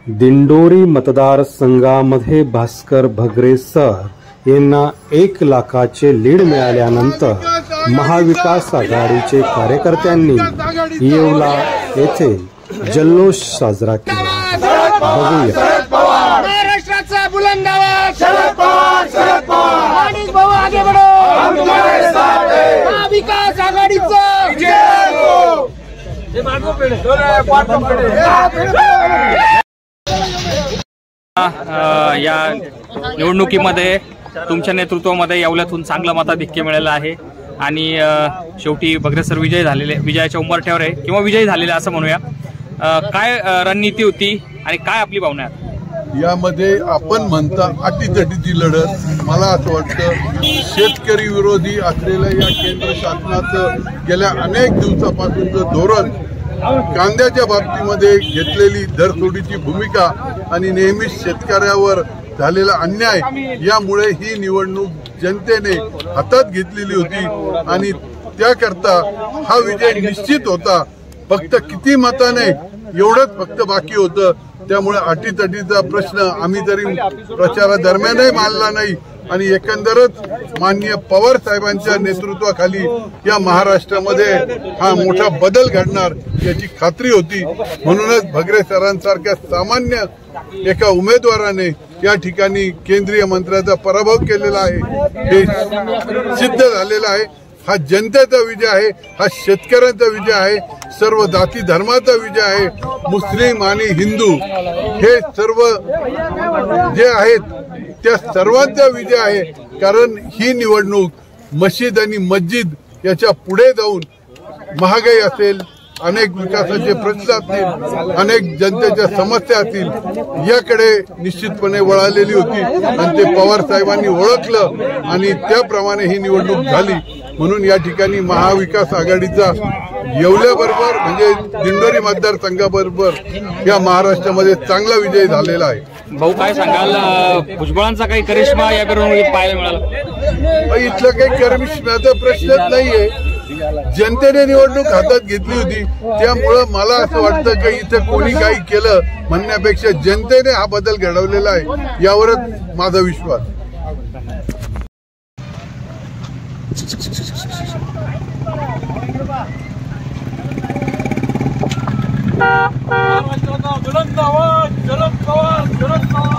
दिंडोरी मतदारसंघामध्ये भास्कर भगरे सर यांना 1 लाखाचे लीड मिळाल्यानंतर महाविकास आघाडीचे कार्यकर्त्यांनी येवला येथे जल्लोष साजरा केला। बघूया। महाराष्ट्राचा बुलंद आवाज शरद पवार, शरद पवार, माणिक भाऊ आगे बढ़ो, हम तुम्हारे साथ हैं, महाविकास आघाडीचा विजय हो। हे मागो पेढे पाठम पेढे या निवडणुकीमध्ये तुमच्या नेतृत्वामध्ये येवल्यातून चांगलं मताधिक्य मिळालं आहे आणि शेवटी भगरे सर विजयाच्या उंबरठ्यावर आहे किंवा विजयी झालेले असं म्हणूया। काय रणनीती होती आणि काय आपली भावना आहे यामध्ये? आपण म्हणता अटीतटीची लढत, मला असं वाटतं शेतकरी विरोधी असलेल्या या केंद्र शासनाचं गेल्या अनेक दिवसापासूनचं धोरण, कांद्याच्या बाबतीमध्ये घेतलेली धरसोडीची भूमिका आणि नेहमीच शेतकऱ्यावर झालेला अन्याय, यामुळे ही निवडणूक जनतेने हातात घेतलेली होती आणि त्याकरता हा विजय निश्चित होता। फक्त किती मताने एवढंच फक्त बाकी होतं। त्यामुळे अटीतटीचा प्रश्न आम्ही तरी प्रचारादरम्यानही मानला नाही आणि एकंदरच माननीय पवार साहेबांच्या नेतृत्वाखाली या महाराष्ट्रामध्ये हा मोठा बदल घडणार याची खात्री होती। म्हणूनच भगरे सरांसारख्या सामान्य एका उमेदवाराने या ठिकाणी केंद्रीय मंत्र्याचा पराभव केलेला आहे, हे सिद्ध झालेलं आहे। हा जनतेचा विजय आहे, हा शेतकऱ्यांचा विजय आहे, सर्व जाती धर्माचा विजय आहे। मुस्लिम आणि हिंदू हे सर्व जे आहेत त्या सर्वांचा विजय आहे, कारण ही निवडणूक मशीद आणि मस्जिद याच्या पुढे जाऊन महागाई असेल, अनेक विकासाचे प्रश्न असतील, अनेक जनतेच्या समस्या असतील, याकडे निश्चितपणे वळालेली होती आणि ते पवार साहेबांनी ओळखलं आणि त्याप्रमाणे ही निवडणूक झाली। म्हणून या ठिकाणी महाविकास आघाडीचा येवल्याबरोबर म्हणजे दिंडोरी मतदारसंघाबरोबर या महाराष्ट्रामध्ये चांगला विजय झालेला आहे। भाऊ काय सांगाल, भुजबळांचा काही करिश्मा या मिरवणुकीत पाहायला मिळाला? इथलं काही करिश्म्याचा प्रश्नच नाहीये, जनतेने निवडणूक हातात घेतली होती। त्यामुळं मला असं वाटतं की इथं कोणी काही केलं म्हणण्यापेक्षा जनतेने हा बदल घडवलेला आहे, यावरच माझा विश्वास। बुलंद आवाज शरद पवार, शरद पवार।